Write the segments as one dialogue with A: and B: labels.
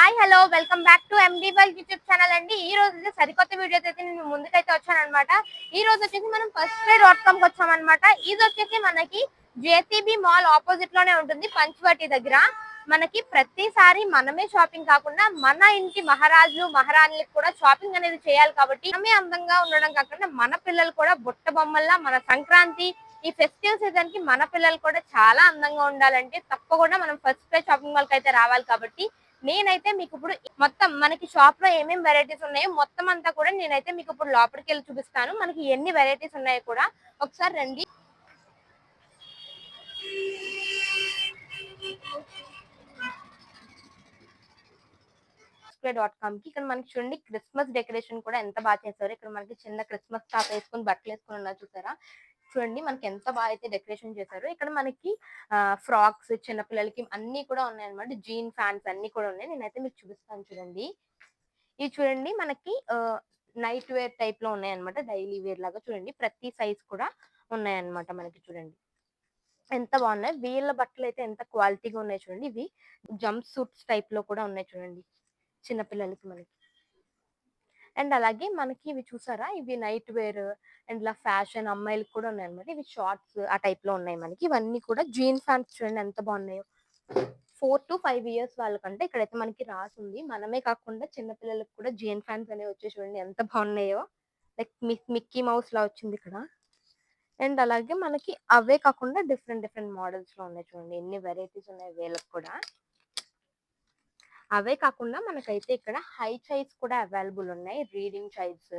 A: Hi hello welcome back to MD world YouTube channel అండి. ఈ రోజు సరికొత్త వీడియోతో అయితే నేను ముందుకైతే వచ్చాను అనమాట. ఈ రోజు వచ్చేసి మనం firstplay.com కి వచ్చామన్నమాట. ఇది వచ్చేసి మనకి జేసీబీ మాల్ ఆపోజిట్ లోనే ఉంటుంది, పంచవటి దగ్గర. మనకి ప్రతిసారి మనమే షాపింగ్ కాకుండా మన ఇంటి మహారాజులు మహారాణులకు కూడా షాపింగ్ అనేది చేయాలి కాబట్టి మనమే అందంగా ఉండడం కాకుండా మన పిల్లలు కూడా బుట్ట బొమ్మల్లా మన సంక్రాంతి ఈ ఫెస్టివల్ సీజన్ కి మన పిల్లలు కూడా చాలా అందంగా ఉండాలంటే తప్పకుండా మనం ఫస్ట్ ప్లే షాపింగ్ మాల్ కి అయితే రావాలి. కాబట్టి నేనైతే మీకు ఇప్పుడు మొత్తం మనకి షాప్ లో ఏమేమి వెరైటీస్ ఉన్నాయో మొత్తం అంతా కూడా నేనైతే మీకు ఇప్పుడు లోపలికి వెళ్ళి చూపిస్తాను. మనకి ఎన్ని వెరైటీస్ ఉన్నాయో కూడా ఒకసారి రండి. .com కి ఇక్కడ మనకి చూడండి క్రిస్మస్ డెకరేషన్ కూడా ఎంత బాగా చేశారు. ఇక్కడ మనకి చిన్న క్రిస్మస్ తాత వేసుకొని బట్టలు వేసుకొని ఉన్నారు చూసారా. చూడండి మనకి ఎంత బాగా అయితే డెకరేషన్ చేశారు. ఇక్కడ మనకి ఫ్రాక్స్ చిన్న పిల్లలకి అన్ని కూడా ఉన్నాయి అనమాట. జీన్ ఫ్యాన్స్ అన్ని కూడా ఉన్నాయి. నేనైతే మీకు చూపిస్తాను చూడండి. ఇవి చూడండి మనకి నైట్ వేర్ టైప్ లో ఉన్నాయి అనమాట. డైలీ వేర్ లాగా చూడండి ప్రతి సైజ్ కూడా ఉన్నాయి అనమాట. మనకి చూడండి ఎంత బాగున్నాయి. వీళ్ళ బట్టలు అయితే ఎంత క్వాలిటీగా ఉన్నాయి చూడండి. ఇవి జంప్ సూట్స్ టైప్ లో కూడా ఉన్నాయి చూడండి చిన్న పిల్లలకి మనకి. అండ్ అలాగే మనకి ఇవి చూసారా, ఇవి నైట్ వేర్ అండ్ ఇలా ఫ్యాషన్ అమ్మాయిలకు కూడా ఉన్నాయి అనమాట. ఇవి షార్ట్స్ ఆ టైప్ లో ఉన్నాయి మనకి. ఇవన్నీ కూడా జీన్స్ ప్యాంట్స్ చూడండి ఎంత బాగున్నాయో. 4 to 5 ఇయర్స్ వాళ్ళకంటే ఇక్కడైతే మనకి రాసింది. మనమే కాకుండా చిన్న పిల్లలకు కూడా జీన్ ఫ్యాన్స్ అనేవి వచ్చి చూడండి ఎంత బాగున్నాయో. లైక్ మిక్కీ మౌస్ లా వచ్చింది ఇక్కడ. అండ్ అలాగే మనకి అవే కాకుండా డిఫరెంట్ డిఫరెంట్ మోడల్స్ లో ఉన్నాయి చూడండి. ఎన్ని వెరైటీస్ ఉన్నాయి వీళ్ళకి కూడా. అవే కాకుండా మనకైతే ఇక్కడ హై చైర్స్ కూడా అవైలబుల్ ఉన్నాయి. రీడింగ్ చైర్స్,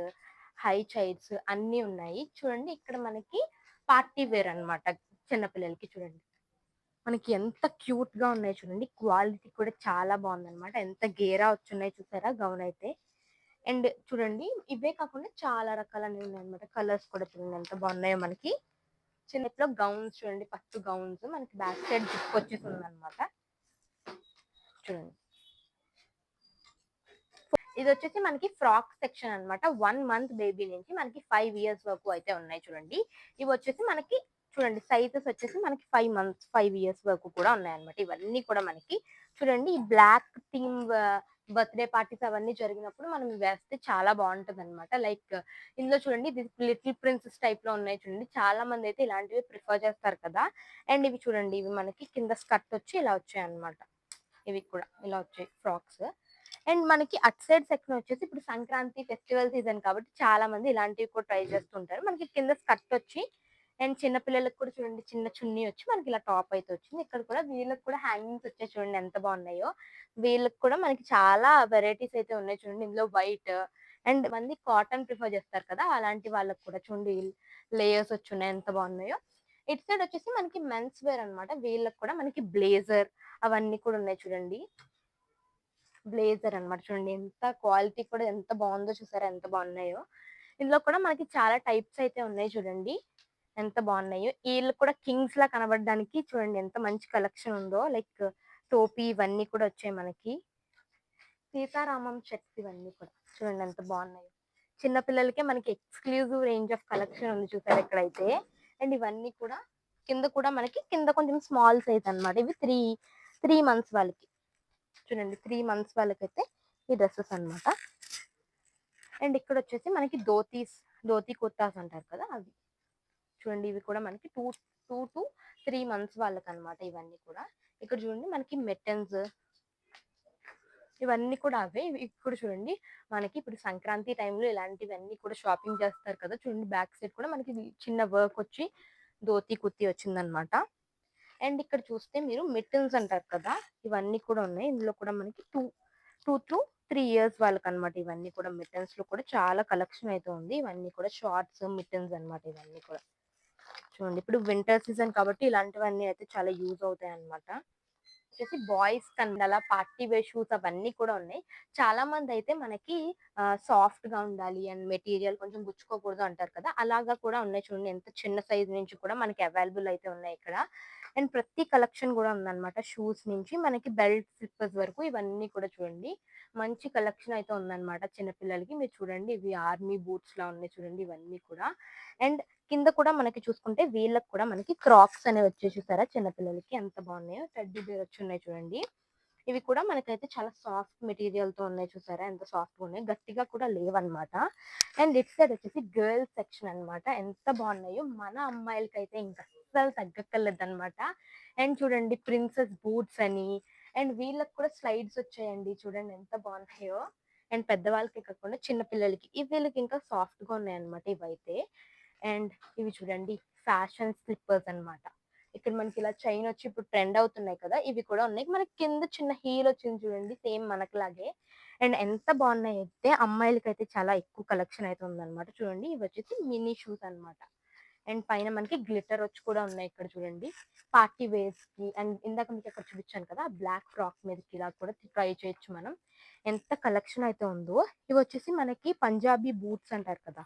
A: హై చైర్స్ అన్ని ఉన్నాయి చూడండి. ఇక్కడ మనకి పార్టీ వేర్ అనమాట చిన్నపిల్లలకి. చూడండి మనకి ఎంత క్యూట్ గా ఉన్నాయి చూడండి. క్వాలిటీ కూడా చాలా బాగుంది అనమాట. ఎంత గేరా వచ్చున్నాయి చూసారా గౌన్ అయితే. అండ్ చూడండి ఇవే కాకుండా చాలా రకాలన్నీ ఉన్నాయి అనమాట. కలర్స్ కూడా చూడండి ఎంత బాగున్నాయో మనకి. చిన్నట్లో గౌన్స్ చూడండి, పట్టు గౌన్స్ మనకి బ్యాక్ సైడ్ జిప్ వచ్చేసింది అనమాట. చూడండి ఇది వచ్చేసి మనకి ఫ్రాక్ సెక్షన్ అనమాట. 1 month బేబీ నుంచి మనకి 5 years వరకు అయితే ఉన్నాయి చూడండి. ఇవి వచ్చేసి మనకి చూడండి సైజెస్ వచ్చేసి మనకి 5 months 5 years వరకు కూడా ఉన్నాయి అనమాట. ఇవన్నీ కూడా మనకి చూడండి ఈ బ్లాక్ థీమ్ బర్త్డే పార్టీస్ అవన్నీ జరిగినప్పుడు మనం వేస్తే చాలా బాగుంటది అనమాట. లైక్ ఇందులో చూడండి ఇది లిటిల్ ప్రిన్సెస్ టైప్ లో ఉన్నాయి చూడండి. చాలా మంది అయితే ఇలాంటివి ప్రిఫర్ చేస్తారు కదా. అండ్ ఇవి చూడండి ఇవి మనకి కింద స్కర్ట్ వచ్చి ఇలా వచ్చాయి అనమాట. ఇవి కూడా ఇలా వచ్చాయి ఫ్రాక్స్. అండ్ మనకి అట్ సైడ్ సెక్షన్ వచ్చేసి ఇప్పుడు సంక్రాంతి ఫెస్టివల్ సీజన్ కాబట్టి చాలా మంది ఇలాంటివి కూడా ట్రై చేస్తుంటారు. మనకి కింద స్కర్ట్ వచ్చి అండ్ చిన్న పిల్లలకు కూడా చూడండి చిన్న చున్నీ వచ్చి మనకి ఇలా టాప్ అయితే వచ్చింది. ఇక్కడ కూడా వీళ్ళకి కూడా హ్యాంగింగ్స్ వచ్చాయి చూడండి ఎంత బాగున్నాయో. వీళ్ళకి కూడా మనకి చాలా వెరైటీస్ అయితే ఉన్నాయి చూడండి. ఇందులో వైట్ అండ్ మంది కాటన్ ప్రిఫర్ చేస్తారు కదా, అలాంటి వాళ్ళకి కూడా చూడండి లేయర్స్ వచ్చి ఉన్నాయి ఎంత బాగున్నాయో. ఇటు సైడ్ వచ్చేసి మనకి మెన్స్ వేర్ అనమాట. వీళ్ళకి కూడా మనకి బ్లేజర్ అవన్నీ కూడా ఉన్నాయి చూడండి. బ్లేజర్ అనమాట. చూడండి ఎంత క్వాలిటీ కూడా ఎంత బాగుందో చూసారా ఎంత బాగున్నాయో. ఇందులో కూడా మనకి చాలా టైప్స్ అయితే ఉన్నాయి చూడండి ఎంత బాగున్నాయో. వీళ్ళు కూడా కింగ్స్ లా కనబడడానికి చూడండి ఎంత మంచి కలెక్షన్ ఉందో. లైక్ టోపీ ఇవన్నీ కూడా వచ్చాయి మనకి. సీతారామం చెక్స్ ఇవన్నీ కూడా చూడండి ఎంత బాగున్నాయో. చిన్న పిల్లలకే మనకి ఎక్స్క్లూజివ్ రేంజ్ ఆఫ్ కలెక్షన్ ఉంది చూసారు ఇక్కడైతే. అండ్ ఇవన్నీ కూడా కింద కూడా మనకి కింద కొంచెం స్మాల్ సైజ్ అనమాట. ఇవి త్రీ మంత్స్ వాళ్ళకి చూడండి. 3 months వాళ్ళకైతే ఈ డ్రెస్సెస్ అనమాట. అండ్ ఇక్కడ వచ్చేసి మనకి ధోతి కుర్తాస్ అంటారు కదా అవి చూడండి. ఇవి కూడా మనకి 2 to 3 months వాళ్ళకి అనమాట. ఇవన్నీ కూడా ఇక్కడ చూడండి మనకి మెటన్స్ ఇవన్నీ కూడా అవే. ఇప్పుడు చూడండి మనకి ఇప్పుడు సంక్రాంతి టైంలో ఇలాంటివన్నీ కూడా షాపింగ్ చేస్తారు కదా. చూడండి బ్యాక్ సైడ్ కూడా మనకి చిన్న వర్క్ వచ్చి ధోతి కుర్తి వచ్చిందనమాట. అండ్ ఇక్కడ చూస్తే మీరు మిట్టన్స్ అంటారు కదా, ఇవన్నీ కూడా ఉన్నాయి. ఇందులో కూడా మనకి 2 to 3 years వాళ్ళకి అనమాట. ఇవన్నీ కూడా మిట్టన్స్ లో కూడా చాలా కలెక్షన్ అయితే ఉంది. ఇవన్నీ కూడా షార్ట్స్ మిట్టన్స్ అనమాట. ఇవన్నీ కూడా చూడండి ఇప్పుడు వింటర్ సీజన్ కాబట్టి ఇలాంటివన్నీ అయితే చాలా యూజ్ అవుతాయి అనమాట. వచ్చేసి బాయ్స్ కండల పార్టీ వేర్ షూస్ అవన్నీ కూడా ఉన్నాయి. చాలా మంది అయితే మనకి సాఫ్ట్ గా ఉండాలి అండ్ మెటీరియల్ కొంచెం గుచ్చుకోకూడదు అంటారు కదా, అలాగా కూడా ఉన్నాయి చూడండి. ఎంత చిన్న సైజ్ నుంచి కూడా మనకి అవైలబుల్ అయితే ఉన్నాయి ఇక్కడ. అండ్ ప్రతి కలెక్షన్ కూడా ఉందన్నమాట. షూస్ నుంచి మనకి బెల్ట్ స్లిప్పర్స్ వరకు ఇవన్నీ కూడా చూడండి మంచి కలెక్షన్ అయితే ఉందన్నమాట చిన్నపిల్లలకి. మీరు చూడండి ఇవి ఆర్మీ బూట్స్ లా ఉన్నాయి చూడండి ఇవన్నీ కూడా. అండ్ కింద కూడా మనకి చూసుకుంటే వీళ్ళకి కూడా మనకి క్రాక్స్ అనేవి వచ్చేసి చూసారా చిన్నపిల్లలకి ఎంత బాగున్నాయో. టెడ్డీ బేర్ వచ్చి ఉన్నాయి చూడండి. ఇవి కూడా మనకైతే చాలా సాఫ్ట్ మెటీరియల్ తో ఉన్నాయి, చూసారా ఎంత సాఫ్ట్ గా ఉన్నాయి, గట్టిగా కూడా లేవన్నమాట. అండ్ ఇట్ సైడ్ వచ్చేసి గర్ల్స్ సెక్షన్ అన్నమాట. ఎంత బాగున్నాయో, మన అమ్మాయిలకైతే ఇంకా అస్సలు తగ్గక్కర్లేదు అనమాట. అండ్ చూడండి ప్రిన్సెస్ బూట్స్ అని, అండ్ వీళ్ళకి కూడా స్లైడ్స్ వచ్చాయండి, చూడండి ఎంత బాగున్నాయో. అండ్ పెద్దవాళ్ళకి కాకుండా చిన్న పిల్లలకి వీళ్ళకి ఇంకా సాఫ్ట్ గా ఉన్నాయి అనమాట ఇవైతే. అండ్ ఇవి చూడండి ఫ్యాషన్ స్లిప్పర్స్ అన్నమాట. ఇక్కడ మనకి ఇలా చైన్ వచ్చి ఇప్పుడు ట్రెండ్ అవుతున్నాయి కదా, ఇవి కూడా ఉన్నాయి. మనకి కింద చిన్న హీల్ వచ్చింది చూడండి, సేమ్ మనకులాగే. అండ్ ఎంత బాగున్నాయి అయితే, అమ్మాయిలకి అయితే చాలా ఎక్కువ కలెక్షన్ అయితే ఉందన్నమాట. చూడండి ఇవి వచ్చేసి మినీ షూస్ అన్నమాట. అండ్ పైన మనకి గ్లిటర్ వచ్చి కూడా ఉన్నాయి ఇక్కడ చూడండి, పార్టీ వేర్స్ కి. అండ్ ఇందాక మీకు అక్కడ చూపించాను కదా, బ్లాక్ ఫ్రాక్ మీదకి ఇలా కూడా ట్రై చేయొచ్చు మనం. ఎంత కలెక్షన్ అయితే ఉందో. ఇవి వచ్చేసి మనకి పంజాబీ బూట్స్ అంటారు కదా,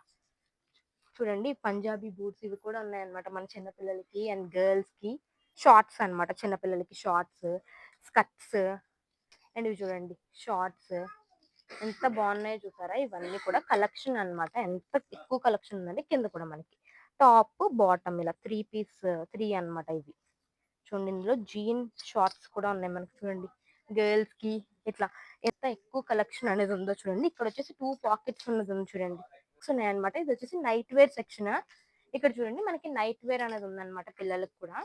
A: చూడండి పంజాబీ బూట్స్ ఇవి కూడా ఉన్నాయన్నమాట మన చిన్నపిల్లలకి అండ్ గర్ల్స్ కి. షార్ట్స్ అన్నమాట, చిన్నపిల్లలకి షార్ట్స్, స్కర్ట్స్. అండ్ ఇవి చూడండి షార్ట్స్, ఎంత బాగున్నాయో చూసారా. ఇవన్నీ కూడా కలెక్షన్ అన్నమాట, ఎంత ఎక్కువ కలెక్షన్ ఉందండి. కింద కూడా మనకి టాప్ బాటమ్ ఇలా త్రీ పీస్, త్రీ అన్నమాట ఇవి. చూడండి ఇందులో జీన్ షార్ట్స్ కూడా ఉన్నాయి మనకి, చూడండి గర్ల్స్ కి. ఇట్లా ఎంత ఎక్కువ కలెక్షన్ అనేది ఉందో చూడండి. ఇక్కడ వచ్చేసి టూ పాకెట్స్ ఉన్నది ఉంది చూడండి, ఉన్నాయన్నమాట. ఇది వచ్చేసి నైట్ వేర్ సెక్షన్. ఇక్కడ చూడండి మనకి నైట్ వేర్ అనేది ఉందన్నమాట పిల్లలకు కూడా.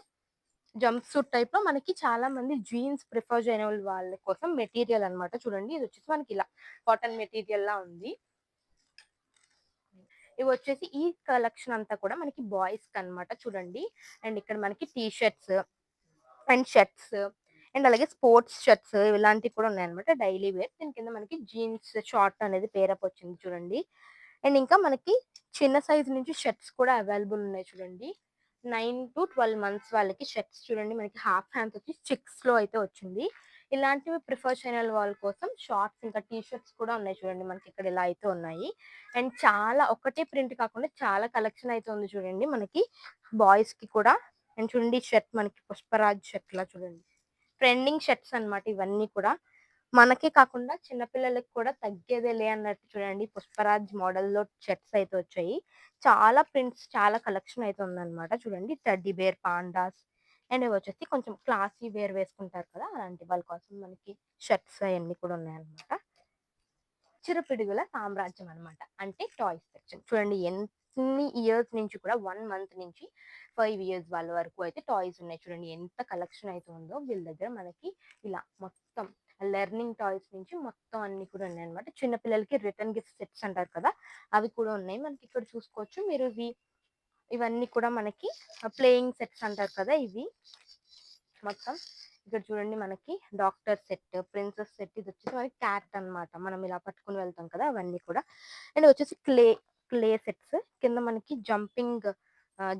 A: జంప్ సూట్ టైప్ లో మనకి చాలా మంది జీన్స్ ప్రిఫర్ చేయని వాళ్ళ కోసం మెటీరియల్ అన్నమాట. చూడండి ఇది వచ్చేసి మనకి ఇలా కాటన్ మెటీరియల్ లా ఉంది. ఇవి వచ్చేసి ఈ కలెక్షన్ అంతా కూడా మనకి బాయ్స్ కి అన్నమాట, చూడండి. అండ్ ఇక్కడ మనకి T shirts and shirts, and అలాగే స్పోర్ట్స్ షర్ట్స్ ఇలాంటివి కూడా ఉన్నాయన్నమాట, డైలీ వేర్. దీని కింద మనకి జీన్స్ షార్ట్ అనేది పేరప్ వచ్చింది చూడండి. అండ్ ఇంకా మనకి చిన్న సైజ్ నుంచి షర్ట్స్ కూడా అవైలబుల్ ఉన్నాయి చూడండి. 9 to 12 months వాళ్ళకి షర్ట్స్ చూడండి, మనకి హాఫ్ హ్యాండ్స్ వచ్చి చెక్స్ లో అయితే వచ్చింది. ఇలాంటివి ప్రిఫర్ చేయని వాళ్ళ కోసం షార్ట్స్ ఇంకా టీ షర్ట్స్ కూడా ఉన్నాయి చూడండి, మనకి ఇక్కడ ఇలా అయితే ఉన్నాయి. అండ్ చాలా ఒకటే ప్రింట్ కాకుండా చాలా కలెక్షన్ అయితే ఉంది చూడండి మనకి బాయ్స్ కి కూడా. అండ్ చూడండి షర్ట్ మనకి పుష్పరాజ్ షర్ట్ లా చూడండి, ట్రెండింగ్ షర్ట్స్ అన్నమాట ఇవన్నీ కూడా. మనకే కాకుండా చిన్నపిల్లలకి కూడా తగ్గేదేలే అన్నట్టు చూడండి, పుష్పరాజ్ మోడల్ లో షర్ట్స్ అయితే వచ్చాయి. చాలా ప్రింట్స్, చాలా కలెక్షన్ అయితే ఉందన్నమాట. చూడండి టెడ్డీ బేర్, పాండాస్. అండ్ ఇవి వచ్చేసి కొంచెం క్లాసీ వేర్ వేసుకుంటారు కదా, అలాంటి వాళ్ళ కోసం మనకి షర్ట్స్ అవన్నీ కూడా ఉన్నాయన్నమాట. చిరుపిడుగుల సామ్రాజ్యం అన్నమాట, అంటే టాయ్స్ సెక్షన్. చూడండి ఎన్ని ఇయర్స్ నుంచి కూడా, 1 month నుంచి 5 years వాళ్ళ వరకు అయితే టాయ్స్ ఉన్నాయి. చూడండి ఎంత కలెక్షన్ అయితే ఉందో వీళ్ళ దగ్గర మనకి. ఇలా మొత్తం లెర్నింగ్ టాయ్స్ నుంచి మొత్తం అన్ని కూడా ఉన్నాయి అనమాట. చిన్నపిల్లలకి రిటర్న్ గిఫ్ట్ సెట్స్ అంటారు కదా, అవి కూడా ఉన్నాయి మనకి ఇక్కడ చూసుకోవచ్చు మీరు. ఇవన్నీ కూడా మనకి ప్లేయింగ్ సెట్స్ అంటారు కదా ఇవి మొత్తం. ఇక్కడ చూడండి మనకి డాక్టర్ సెట్, ప్రిన్సెస్ సెట్. ఇది వచ్చేసి మనకి క్యాట్ అన్నమాట, మనం ఇలా పట్టుకుని వెళ్తాం కదా అవన్నీ కూడా. అండ్ వచ్చేసి క్లే సెట్స్. కింద మనకి జంపింగ్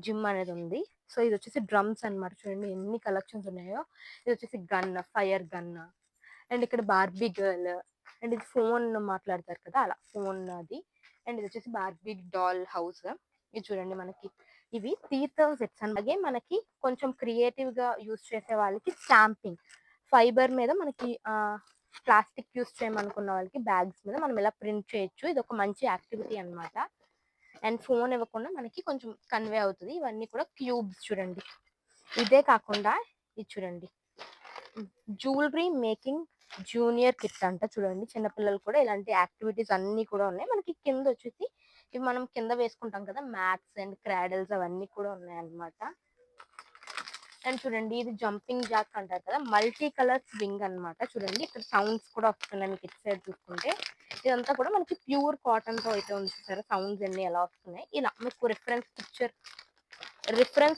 A: జిమ్ అనేది ఉంది. సో ఇది వచ్చేసి డ్రమ్స్ అన్నమాట, చూడండి ఎన్ని కలెక్షన్స్ ఉన్నాయో. ఇది వచ్చేసి గన్, ఫైర్ గన్. అండ్ ఇక్కడ బార్బీ గర్ల్. అండ్ ఇది ఫోన్ మాట్లాడతారు కదా, అలా ఫోన్ అది. అండ్ ఇది వచ్చేసి బార్బీ డాల్ హౌస్. ఇది చూడండి మనకి ఇవి పీతల్ సెట్స్. అలాగే మనకి కొంచెం క్రియేటివ్ గా యూస్ చేసే వాళ్ళకి స్టాంపింగ్ ఫైబర్ మీద మనకి ప్లాస్టిక్ యూస్ చేయమనుకున్న వాళ్ళకి బ్యాగ్స్ మీద మనం ఇలా ప్రింట్ చేయొచ్చు. ఇది ఒక మంచి యాక్టివిటీ అన్నమాట. అండ్ ఫోన్ ఇవ్వకుండా మనకి కొంచెం కన్వే అవుతుంది. ఇవన్నీ కూడా క్యూబ్స్ చూడండి. ఇదే కాకుండా ఇది చూడండి, జ్యువెలరీ మేకింగ్ జూనియర్ కిట్ అంట. చూడండి చిన్నపిల్లలు కూడా ఇలాంటి యాక్టివిటీస్ అన్ని కూడా ఉన్నాయి మనకి. కింద వచ్చేసి ఇవి మనం కింద వేసుకుంటాం కదా, మ్యాట్స్ అండ్ క్రాడల్స్ అవన్నీ కూడా ఉన్నాయి అన్నమాట. అండ్ చూడండి ఇది జంపింగ్ జాక్ అంటారు కదా, మల్టీ కలర్ స్వింగ్ అన్నమాట. చూడండి ఇక్కడ సౌండ్స్ కూడా వస్తున్నాయి మీకు ఇటు సైడ్ చూసుకుంటే. ఇదంతా కూడా మనకి ప్యూర్ కాటన్ తో అయితే ఉంది, చూసారా సౌండ్స్ అన్ని ఎలా వస్తున్నాయి. ఇలా మీకు రిఫరెన్స్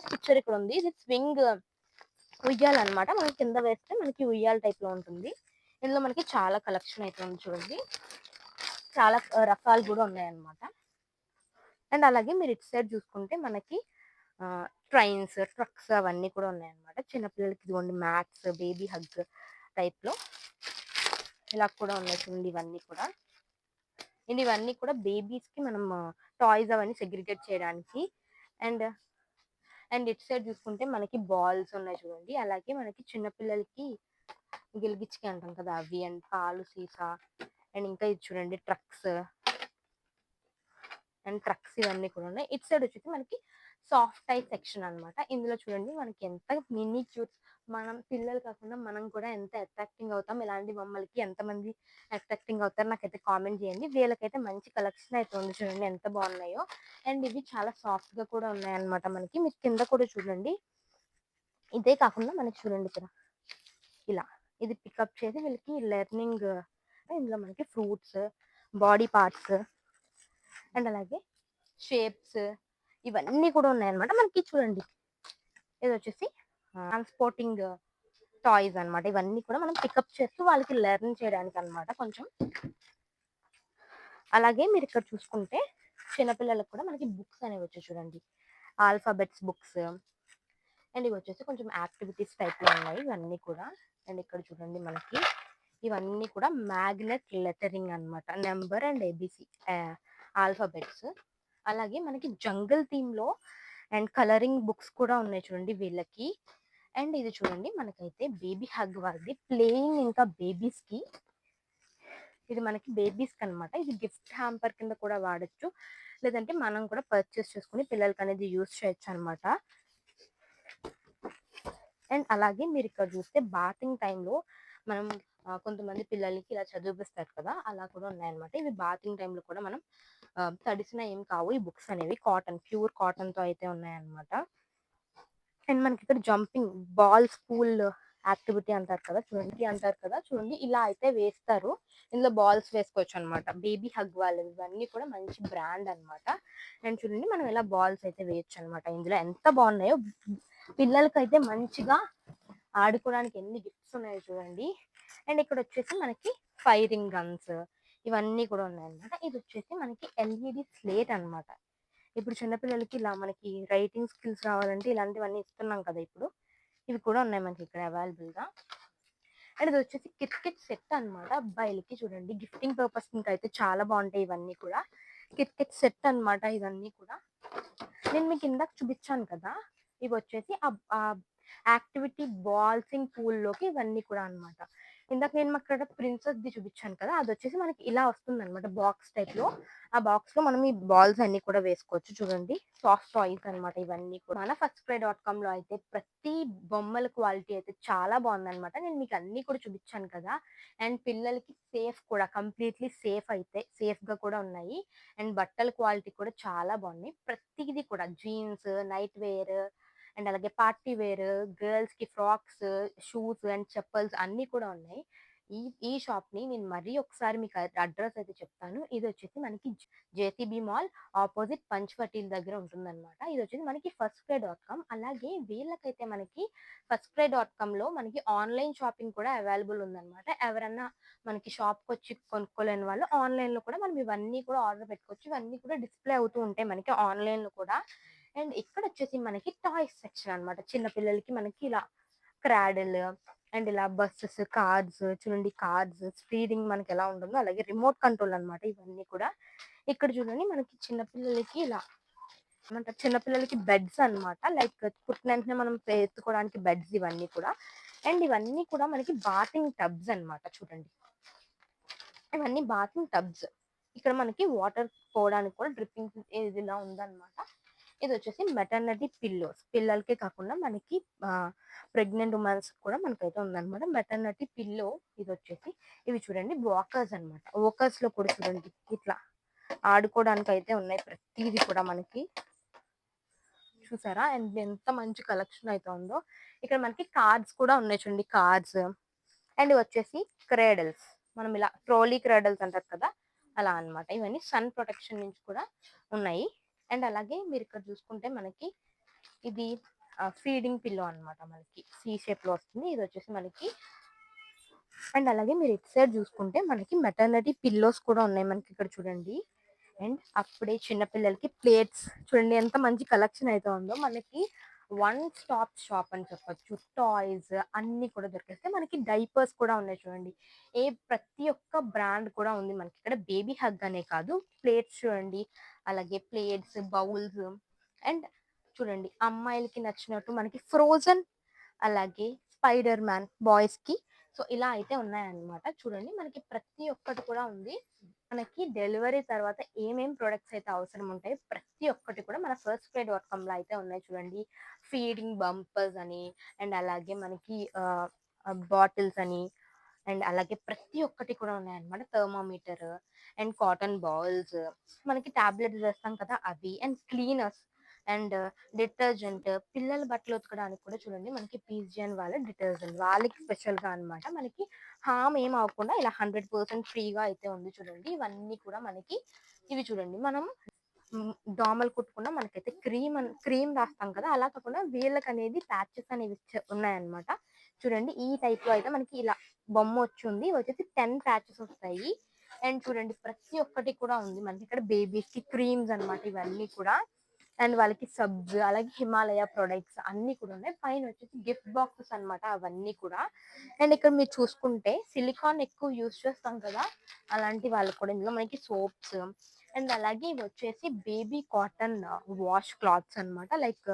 A: పిక్చర్ ఇక్కడ ఉంది. ఇది స్వింగ్ ఉయ్యాల అన్నమాట, మనం కింద వేస్తే మనకి ఉయ్యాల టైప్ లో ఉంటుంది. ఇందులో మనకి చాలా కలెక్షన్ అయితే ఉంది చూడండి, చాలా రకాలు కూడా ఉన్నాయన్నమాట. అండ్ అలాగే మీరు ఇటు సైడ్ చూసుకుంటే మనకి ట్రైన్స్, ట్రక్స్ అవన్నీ కూడా ఉన్నాయన్నమాట. చిన్నపిల్లలకి ఇదిగోండి మ్యాట్స్, బేబీ హగ్ టైప్ లో ఇలా కూడా ఉన్నాయి చూడండి. ఇవన్నీ కూడా బేబీస్ కి మనం టాయ్స్ అవన్నీ సెగ్రిగేట్ చేయడానికి. అండ్ అండ్ ఇటు సైడ్ చూసుకుంటే మనకి బాల్స్ ఉన్నాయి చూడండి. అలాగే మనకి చిన్నపిల్లలకి గిలిగిచ్చుకి అంటాం కదా అవి, అండ్ పాలు సీసా. అండ్ ఇంకా ఇది చూడండి ట్రక్స్ ఇవన్నీ కూడా ఉన్నాయి. ఇటు సైడ్ వచ్చేసి మనకి సాఫ్ట్ టై సెక్షన్ అన్నమాట. ఇందులో చూడండి మనకి ఎంత మినీ క్యూట్ మనం పిల్లలు కాకుండా మనం కూడా ఎంత అట్రాక్టింగ్ అవుతాం ఇలాంటి బొమ్మలకి, ఎంతమంది అట్రాక్టింగ్ అవుతారో నాకైతే కామెంట్ చేయండి. వీళ్ళకైతే మంచి కలెక్షన్ అయితే ఉంది చూడండి ఎంత బాగున్నాయో. అండ్ ఇవి చాలా సాఫ్ట్ గా కూడా ఉన్నాయన్నమాట మనకి. మీరు కింద కూడా చూడండి. ఇదే కాకుండా మనకి చూడండి ఇక్కడ ఇలా ఇది పికప్ చేసి వీళ్ళకి లెర్నింగ్, ఇందులో మనకి ఫ్రూట్స్, బాడీ పార్ట్స్ అండ్ అలాగే షేప్స్ ఇవన్నీ కూడా ఉన్నాయన్నమాట మనకి. చూడండి ఇది వచ్చేసి ట్రాన్స్పోర్టింగ్ టాయ్స్ అన్నమాట. ఇవన్నీ కూడా మనం పికప్ చేస్తూ వాళ్ళకి లెర్న్ చేయడానికి అన్నమాట కొంచెం. అలాగే మీరు ఇక్కడ చూసుకుంటే చిన్నపిల్లలకు కూడా మనకి బుక్స్ అనేవి వచ్చాయి చూడండి. ఆల్ఫాబెట్స్ బుక్స్ అండ్ ఇవి వచ్చేసి కొంచెం యాక్టివిటీస్ టైప్ లో ఉన్నాయి ఇవన్నీ కూడా. అండ్ ఇక్కడ చూడండి మనకి ఇవన్నీ కూడా మ్యాగ్నెట్ లెటరింగ్ అన్నమాట. Number and ABC alphabets. అలాగే మనకి జంగల్ థీమ్ లో అండ్ కలరింగ్ బుక్స్ కూడా ఉన్నాయి చూడండి వీళ్ళకి. అండ్ ఇది చూడండి మనకైతే బేబీ హగ్ వాళ్ళది ప్లేయింగ్, ఇంకా బేబీస్ కి ఇది మనకి బేబీస్ కి అనమాట. ఇది గిఫ్ట్ హ్యాంపర్ కింద కూడా వాడచ్చు, లేదంటే మనం కూడా పర్చేస్ చేసుకుని పిల్లలకి అనేది యూస్ చేయొచ్చు అనమాట. అండ్ అలాగే మీరు ఇక్కడ చూస్తే బాతింగ్ టైంలో మనం కొంతమంది పిల్లలకి ఇలా చదివిపిస్తారు కదా, అలా కూడా ఉన్నాయన్నమాట. ఇవి బాతింగ్ టైంలో కూడా మనం తడిసిన ఏం కావు ఈ బుక్స్ అనేవి. కాటన్, ప్యూర్ కాటన్ తో అయితే ఉన్నాయన్నమాట. అండ్ మనకి ఇక్కడ జంపింగ్ బాల్ స్కూల్ యాక్టివిటీ అంటారు కదా చూడండి, చూడండి ఇలా అయితే వేస్తారు. ఇందులో బాల్స్ వేసుకోవచ్చు అనమాట. బేబీ హగ్ వాళ్ళు ఇవన్నీ కూడా మంచి బ్రాండ్ అన్నమాట. అండ్ చూడండి మనం ఇలా బాల్స్ అయితే వేయొచ్చు అనమాట. ఇందులో ఎంత బాగున్నాయో, పిల్లలకైతే మంచిగా ఆడుకోవడానికి ఎన్ని గిఫ్ట్స్ ఉన్నాయో చూడండి. అండ్ ఇక్కడ వచ్చేసి మనకి ఫైరింగ్ గన్స్ ఇవన్నీ కూడా ఉన్నాయన్నమాట. ఇది వచ్చేసి మనకి ఎల్ఈడి స్లేట్ అన్నమాట. ఇప్పుడు చిన్నపిల్లలకి ఇలా మనకి రైటింగ్ స్కిల్స్ రావాలంటే ఇలాంటివన్నీ ఇస్తున్నాం కదా ఇప్పుడు. ఇవి కూడా ఉన్నాయి మనకి ఇక్కడ అవైలబుల్ గా. అండ్ ఇది వచ్చేసి క్రికెట్ సెట్ అన్నమాట. అబ్బాయిలకి చూడండి గిఫ్టింగ్ పర్పస్ అయితే చాలా బాగుంటాయి ఇవన్నీ కూడా. క్రికెట్ సెట్ అన్నమాట ఇవన్నీ కూడా. నేను మీకు ఇందాక చూపించాను కదా, ఇవి వచ్చేసి ఆ యాక్టివిటీ బాల్సింగ్ పూల్ లోకి ఇవన్నీ కూడా అన్నమాట. ఇందాక నేను అక్కడ ప్రిన్సెస్ ది చూపించాను కదా, అది వచ్చేసి మనకి ఇలా వస్తుంది అనమాట బాక్స్ టైప్ లో. ఆ బాక్స్ లో మనం ఈ బాల్స్ అన్ని కూడా వేసుకోవచ్చు చూడండి. సాఫ్ట్ టాయ్స్ అన్నమాట ఇవన్నీ కూడా. మన firstcry.com లో అయితే ప్రతి బొమ్మల క్వాలిటీ అయితే చాలా బాగుందన్నమాట. నేను మీకు అన్ని కూడా చూపించాను కదా. అండ్ పిల్లలకి సేఫ్ కూడా, కంప్లీట్లీ సేఫ్ అయితే సేఫ్ గా కూడా ఉన్నాయి. అండ్ బట్టల క్వాలిటీ కూడా చాలా బాగున్నాయి. ప్రతిదీ కూడా జీన్స్, నైట్ వేర్ అండ్ అలాగే పార్టీ వేర్, గర్ల్స్ కి ఫ్రాక్స్, షూస్ అండ్ చెప్పల్స్ అన్ని కూడా ఉన్నాయి. ఈ షాప్ ని నేను మరీ ఒకసారి మీకు అడ్రస్ అయితే చెప్తాను. ఇది వచ్చేసి మనకి జేసీబీ మాల్ ఆపోజిట్ పంచవటీల దగ్గర ఉంటుందన్నమాట. ఇది వచ్చేసి మనకి firstcry.com. అలాగే వీళ్ళకైతే మనకి firstcry.com లో మనకి ఆన్లైన్ షాపింగ్ కూడా అవైలబుల్ ఉందన్నమాట. ఎవరన్నా మనకి షాప్ కి వచ్చి కొనుక్కోలేని వాళ్ళు ఆన్లైన్ లో కూడా మనం ఇవన్నీ కూడా ఆర్డర్ పెట్టుకోవచ్చు. ఇవన్నీ కూడా డిస్ప్లే అవుతూ ఉంటాయి మనకి ఆన్లైన్ లో కూడా. అండ్ ఇక్కడ వచ్చేసి మనకి టాయ్స్ సెక్షన్ అన్నమాట. చిన్న పిల్లలకి మనకి ఇలా క్రాడిల్ అండ్ ఇలా బస్సెస్, కార్స్ చూడండి, కార్స్ స్టీరింగ్ మనకి ఎలా ఉంటుందో అలాగే రిమోట్ కంట్రోల్ అన్నమాట ఇవన్నీ కూడా. ఇక్కడ చూడండి మనకి చిన్నపిల్లలకి ఇలా ఏమంటారు, చిన్నపిల్లలకి బెడ్స్ అన్నమాట. లైక్ పుట్టిన వెంటనే మనం ఎత్తుకోవడానికి బెడ్స్ ఇవన్నీ కూడా. అండ్ ఇవన్నీ కూడా మనకి బాతింగ్ టబ్స్ అన్నమాట. చూడండి ఇవన్నీ బాతింగ్ టబ్స్. ఇక్కడ మనకి వాటర్ పోవడానికి కూడా డ్రిప్పింగ్ ఇదిలా ఉందన్నమాట. ఇది వచ్చేసి మెటర్నిటీ పిల్లోస్, పిల్లలకే కాకుండా మనకి ప్రెగ్నెంట్ ఉమెన్స్ కూడా మనకైతే ఉందన్నమాట మెటర్నిటీ పిల్లో. ఇది వచ్చేసి ఇవి చూడండి వాకర్స్ అన్నమాట. వాకర్స్ లో కూడా చూడండి ఇట్లా ఆడుకోవడానికి అయితే ఉన్నాయి ప్రతిదీ కూడా మనకి. చూసారా అండ్ ఎంత మంచి కలెక్షన్ అయితే ఉందో. ఇక్కడ మనకి కార్డ్స్ కూడా ఉన్నాయి చూడండి, కార్డ్స్. అండ్ వచ్చేసి క్రేడల్స్, మనం ఇలా ట్రోలీ క్రేడల్స్ అంటారు కదా, అలా అన్నమాట. ఇవన్నీ సన్ ప్రొటెక్షన్ నుంచి కూడా ఉన్నాయి. అండ్ అలాగే మీరు ఇక్కడ చూసుకుంటే మనకి ఇది ఫీడింగ్ పిల్లో అన్నమాట. మనకి సి షేప్ లో వస్తుంది. ఇది వచ్చేసి మనకి. అండ్ అలాగే మీరు ఇటు సైడ్ చూసుకుంటే మనకి మెటర్నిటీ పిల్లోస్ కూడా ఉన్నాయి మనకి ఇక్కడ చూడండి. అండ్ అప్పుడే చిన్న పిల్లలకి ప్లేట్స్ చూడండి ఎంత మంచి కలెక్షన్ అయితే ఉందో మనకి. వన్ స్టాప్ షాప్ అని చెప్పొచ్చు. టాయ్స్ అన్ని కూడా దొరికేస్తాయి మనకి. డైపర్స్ కూడా ఉన్నాయి చూడండి. ప్రతి ఒక్క బ్రాండ్ కూడా ఉంది మనకి ఇక్కడ. బేబీ హగ్ అనే కాదు, ప్లేట్స్ చూడండి, అలాగే ప్లేట్స్, బౌల్స్ అండ్ చూడండి అమ్మాయిలకి నచ్చినట్టు మనకి ఫ్రోజన్, అలాగే స్పైడర్ మ్యాన్ బాయ్స్ కి. సో ఇలా అయితే ఉన్నాయన్నమాట. చూడండి మనకి ప్రతి ఒక్కటి కూడా ఉంది. మనకి డెలివరీ తర్వాత ఏమేం ప్రొడక్ట్స్ అయితే అవసరం ఉంటాయో ప్రతి ఒక్కటి కూడా మన ఫస్ట్ క్రై డాట్ కామ్లో అయితే ఉన్నాయి చూడండి. ఫీడింగ్ బంపర్స్ అని, అండ్ అలాగే మనకి బాటిల్స్ అని, అండ్ అలాగే ప్రతి ఒక్కటి కూడా ఉన్నాయన్నమాట. థర్మామీటర్ అండ్ కాటన్ బాల్స్, మనకి టాబ్లెట్స్ వేస్తాం కదా అవి, అండ్ క్లీనర్స్ అండ్ డిటర్జెంట్, పిల్లల బట్టలు ఉతకడానికి కూడా చూడండి మనకి పీజియన్ వాళ్ళ డిటర్జెంట్ వాళ్ళకి స్పెషల్గా అన్నమాట. మనకి హామ్ ఏం అవ్వకుండా ఇలా 100% ఫ్రీగా అయితే ఉంది చూడండి. ఇవన్నీ కూడా మనకి ఇవి చూడండి, మనం దోమలు కుట్టుకున్న మనకైతే క్రీమ్ రాస్తాం కదా, అలా కాకుండా వీళ్ళకి అనేది ప్యాచెస్ అనేవి ఉన్నాయన్నమాట. చూడండి ఈ టైప్ లో అయితే మనకి ఇలా బొమ్మ వచ్చింది, వచ్చేసి 10 ప్యాచెస్ వస్తాయి. అండ్ చూడండి ప్రతి ఒక్కటి కూడా ఉంది మనకి ఇక్కడ బేబీస్ కి క్రీమ్స్ అన్నమాట ఇవన్నీ కూడా. అండ్ వాళ్ళకి సబ్స్, అలాగే హిమాలయ ప్రొడక్ట్స్ అన్ని కూడా ఉన్నాయి. పైన వచ్చేసి గిఫ్ట్ బాక్సెస్ అన్నమాట అవన్నీ కూడా. అండ్ ఇక్కడ మీరు చూసుకుంటే సిలికాన్ ఎక్కువ యూస్ చేస్తాం కదా, అలాంటి వాళ్ళు కూడా ఇందులో మనకి సోప్స్, అండ్ అలాగే ఇవి వచ్చేసి బేబీ కాటన్ వాష్ క్లాత్స్ అన్నమాట. లైక్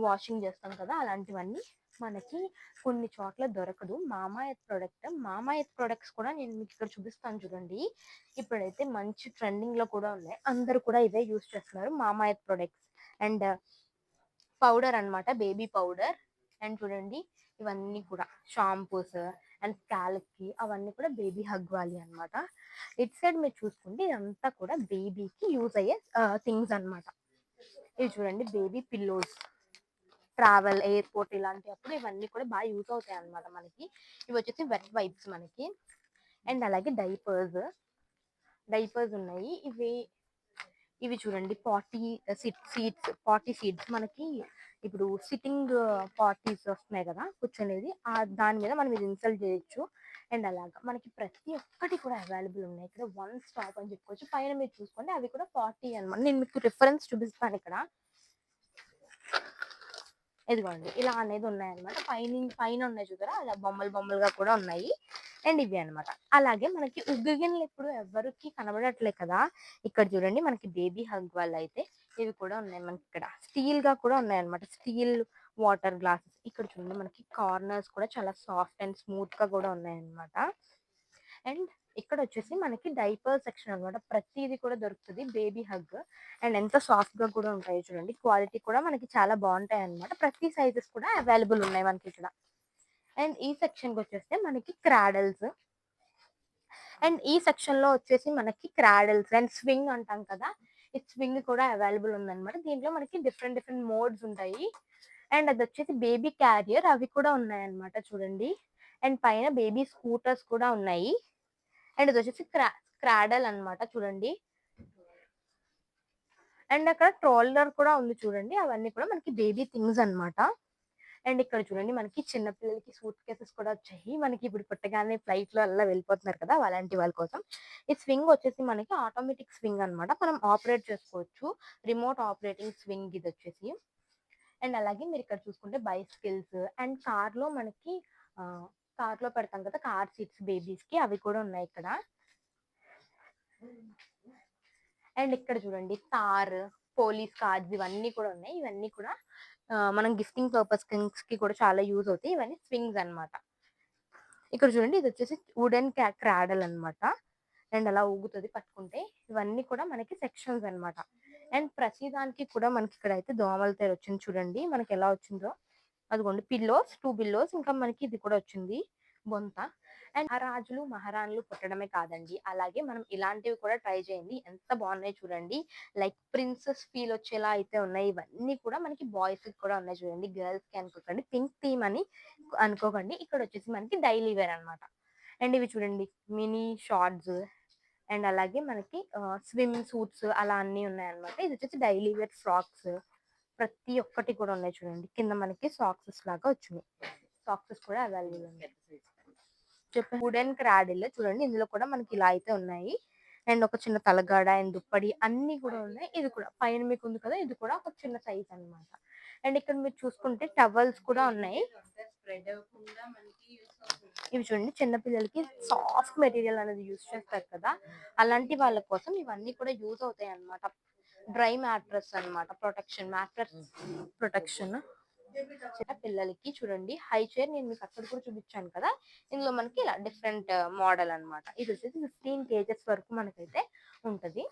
A: వాషింగ్ చేస్తాం కదా అలాంటివన్నీ మనకి కొన్ని చోట్ల దొరకదు. మామాయత్ ప్రొడక్ట్స్ కూడా నేను మీకు ఇక్కడ చూపిస్తాను చూడండి. ఇప్పుడైతే మంచి ట్రెండింగ్ లో కూడా ఉన్నాయి, అందరూ కూడా ఇవే యూస్ చేస్తున్నారు మామాయత్ ప్రొడక్ట్స్. అండ్ పౌడర్ అన్నమాట, బేబీ పౌడర్. అండ్ చూడండి ఇవన్నీ కూడా షాంపూస్ అండ్ స్కాల్ప్ కి అవన్నీ కూడా బేబీ హగ్వాలి అన్నమాట. ఇట్ సైడ్ మీరు చూసుకుంటే ఇదంతా కూడా బేబీకి యూజ్ అయ్యే థింగ్స్ అన్నమాట. ఇవి చూడండి బేబీ పిల్లోస్, ట్రావెల్ ఎయిర్పోర్ట్ ఇలాంటి అప్పుడు ఇవన్నీ కూడా బాగా యూజ్ అవుతాయి అన్నమాట మనకి. ఇవి వచ్చేసి వెట్ వైప్స్ మనకి. అండ్ అలాగే డైపర్స్ ఉన్నాయి. ఇవి చూడండి పాటీ సీట్స్ మనకి ఇప్పుడు సిట్టింగ్ పార్టీస్ వస్తున్నాయి కదా కూర్చొనేది, దాని మీద మనం ఇది ఇన్స్టాల్ చేయొచ్చు. అండ్ అలాగా మనకి ప్రతి ఒక్కటి కూడా అవైలబుల్ ఉన్నాయి ఇక్కడ. వన్ స్టాప్ అని చెప్పుకోవచ్చు. పైన మీరు చూసుకోండి అవి కూడా 40 అన్నమాట. నేను మీకు రిఫరెన్స్ చూపిస్తాను ఇక్కడ. ఇదిగోండి ఇలా అనేది ఉన్నాయన్నమాట. పైన ఉన్నాయి చూసారా, అలా బొమ్మలుగా కూడా ఉన్నాయి. అండ్ ఇవి అన్నమాట. అలాగే మనకి ఉగ్గు గిన్నెలు ఇప్పుడు ఎవరికి కనబడట్లే కదా, ఇక్కడ చూడండి మనకి బేబీ హగ్ వాళ్ళు అయితే ఇవి కూడా ఉన్నాయి మనకి ఇక్కడ. స్టీల్ గా కూడా ఉన్నాయి అన్నమాట, స్టీల్ వాటర్ గ్లాసెస్. ఇక్కడ చూడండి మనకి కార్నర్స్ కూడా చాలా సాఫ్ట్ అండ్ స్మూత్ గా కూడా ఉన్నాయి అన్నమాట. అండ్ ఇక్కడ వచ్చేసి మనకి డైపర్ సెక్షన్ అన్నమాట. ప్రతిది కూడా దొరుకుతుంది బేబీ హగ్. అండ్ ఎంత సాఫ్ట్ గా కూడా ఉంటాయి చూడండి, క్వాలిటీ కూడా మనకి చాలా బాగుంటాయి అన్నమాట. ప్రతి సైజెస్ కూడా అవైలబుల్ ఉన్నాయి మనకి ఇక్కడ. అండ్ ఈ సెక్షన్ కి వచ్చేస్తే మనకి క్రాడల్స్, అండ్ ఈ సెక్షన్ లో వచ్చేసి మనకి క్రాడల్స్ అండ్ స్వింగ్ అంటాం కదా, ఈ స్వింగ్ కూడా అవైలబుల్ ఉందన్నమాట. దీంట్లో మనకి డిఫరెంట్ మోడ్స్ ఉంటాయి. అండ్ అది వచ్చేసి బేబీ క్యారియర్ అవి కూడా ఉన్నాయి అన్నమాట చూడండి. అండ్ పైన బేబీ స్కూటర్స్ కూడా ఉన్నాయి. అండ్ ఇది వచ్చేసి క్రాడల్ అన్నమాట చూడండి. అండ్ అక్కడ ట్రోలర్ కూడా ఉంది చూడండి. అవన్నీ కూడా మనకి బేబీ థింగ్స్ అన్నమాట. అండ్ ఇక్కడ చూడండి మనకి చిన్న పిల్లలకి సూట్ కేసెస్ కూడా వచ్చాయి. మనకి ఇప్పుడు పుట్టగానే ఫ్లైట్ లో అలా వెళ్ళిపోతున్నారు కదా, అలాంటి వాళ్ళ కోసం. ఈ స్వింగ్ వచ్చేసి మనకి ఆటోమేటిక్ స్వింగ్ అన్నమాట, మనం ఆపరేట్ చేసుకోవచ్చు. రిమోట్ ఆపరేటింగ్ స్వింగ్ ఇది వచ్చేసి. అండ్ అలాగే మీరు ఇక్కడ చూసుకుంటే బైసికల్స్ అండ్ లో మనకి కార్ లో పెడతాం కదా కార్ సీట్స్ బేబీస్ కి, అవి కూడా ఉన్నాయి ఇక్కడ. అండ్ ఇక్కడ చూడండి పోలీస్ కార్డ్స్ ఇవన్నీ కూడా ఉన్నాయి. ఇవన్నీ కూడా మనం గిఫ్టింగ్ పర్పస్ కి కూడా చాలా యూజ్ అవుతాయి. ఇవన్నీ స్వింగ్స్ అన్నమాట. ఇక్కడ చూడండి ఇది వచ్చేసి వుడెన్ క్రాడల్ అన్నమాట. అండ్ అలా ఊగుతుంది పట్టుకుంటే. ఇవన్నీ కూడా మనకి సెక్షన్స్ అన్నమాట. అండ్ ప్రతి దానికి కూడా మనకి ఇక్కడ అయితే దోమల తెర వచ్చింది చూడండి, మనకి ఎలా వచ్చిందో. అదిగోండి టూ పిల్లోస్, ఇంకా మనకి ఇది కూడా వచ్చింది బొంత. అండ్ మహారాజులు మహారాణులు పుట్టడమే కాదండి, అలాగే మనం ఇలాంటివి కూడా ట్రై చేయండి. ఎంత బాగున్నాయి చూడండి, లైక్ ప్రిన్సెస్ ఫీల్ వచ్చేలా అయితే ఉన్నాయి. ఇవన్నీ కూడా మనకి బాయ్స్ కి కూడా ఉన్నాయి చూడండి, గర్ల్స్ కి అనుకోకండి, పింక్ థీమ్ అని అనుకోకండి. ఇక్కడ వచ్చేసి మనకి డైలీ వేర్ అన్నమాట. అండ్ ఇవి చూడండి మినీ షార్ట్స్, అండ్ అలాగే మనకి స్విమ్ సూట్స్ అలా అన్ని ఉన్నాయి అన్నమాట. ఇది వచ్చేసి డైలీ వేర్ ఫ్రాక్స్, ప్రతి ఒక్కటి కూడా ఉన్నాయి చూడండి. కింద మనకి సాక్సెస్ లాగా వచ్చినాయి, సాక్సెస్ కూడా అవైలబుల్ ఉన్నాయి. చెప్పే వుడెన్ క్రాడిల్ చూడండి, ఇందులో కూడా మనకి ఇలా అయితే ఉన్నాయి. అండ్ ఒక చిన్న తలగాడ అండ్ దుప్పటి అన్ని కూడా ఉన్నాయి. ఇది కూడా పైన మీకు ఉంది కదా, ఇది కూడా ఒక చిన్న సైజ్ అన్నమాట. అండ్ ఇక్కడ మీరు చూసుకుంటే టవల్స్ కూడా ఉన్నాయి. ఇవి చూడండి చిన్న పిల్లలకి సాఫ్ట్ మెటీరియల్ అనేది యూజ్ చేస్తారు కదా, అలాంటి వాళ్ళ కోసం ఇవన్నీ కూడా యూజ్ అవుతాయి అన్నమాట. డ్రై మ్యాట్రస్ అన్నమాట, మ్యాట్రస్ ప్రొటెక్షన్. చిన్న పిల్లలకి చూడండి హై చైర్ నేను మీకు అక్కడ కూడా చూపించాను కదా. ఇందులో మనకి ఇలా డిఫరెంట్ మోడల్ అన్నమాట. ఇది వచ్చేసి 15 కేజెస్ వరకు మనకైతే ఉంటది.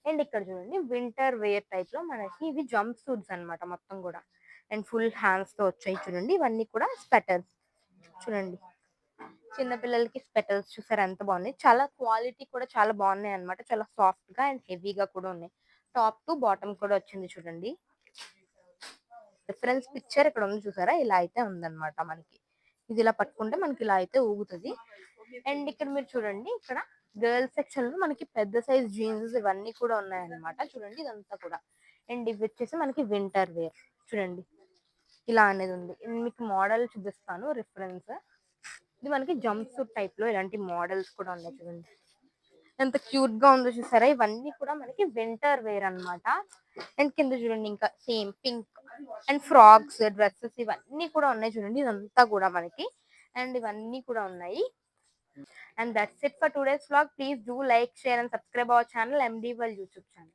A: అండ్ ఇక్కడ చూడండి వింటర్ వేర్ టైప్ లో మనకి ఇవి జంప్ సూట్స్ అన్నమాట మొత్తం కూడా. అండ్ ఫుల్ హ్యాండ్స్ తో వచ్చాయి చూడండి. ఇవన్నీ కూడా స్వెటర్స్ చూడండి. చిన్న పిల్లలకి స్వెటర్స్ చూసారు ఎంత బాగున్నాయి. చాలా క్వాలిటీ కూడా చాలా బాగున్నాయి అన్నమాట. చాలా సాఫ్ట్ గా అండ్ హెవీగా కూడా ఉన్నాయి. టాప్ టు బాటమ్ కూడా వచ్చింది చూడండి. రిఫరెన్స్ పిక్చర్ ఇక్కడ ఉంది చూసారా, ఇలా అయితే ఉందన్నమాట మనకి. ఇది ఇలా పట్టుకుంటే మనకి ఇలా అయితే ఊగుతుంది. అండ్ ఇక్కడ మీరు చూడండి, ఇక్కడ గర్ల్స్ సెక్షన్ లో మనకి పెద్ద సైజ్ జీన్స్ ఇవన్నీ కూడా ఉన్నాయన్నమాట. చూడండి ఇదంతా కూడా. అండ్ ఇవి వచ్చేసి మనకి వింటర్ వేర్ చూడండి, ఇలా అనేది ఉంది. మీకు మోడల్ చూపిస్తాను రిఫరెన్స్. ఇది మనకి జంప్ సూట్ టైప్ లో ఇలాంటి మోడల్స్ కూడా ఉన్నాయి చూడండి. ఎంత క్యూట్ గా ఉందో చూసారా. ఇవన్నీ కూడా మనకి వింటర్ వేర్ అన్నమాట. అండ్ కింద చూడండి ఇంకా same pink and frocks dresses ఇవన్నీ కూడా ఉన్నాయి చూడండి. ఇదంతా కూడా మనకి అండ్ ఇవన్నీ కూడా ఉన్నాయి. And that's it for today's vlog. Please do like, share and subscribe our channel, MD World YouTube channel.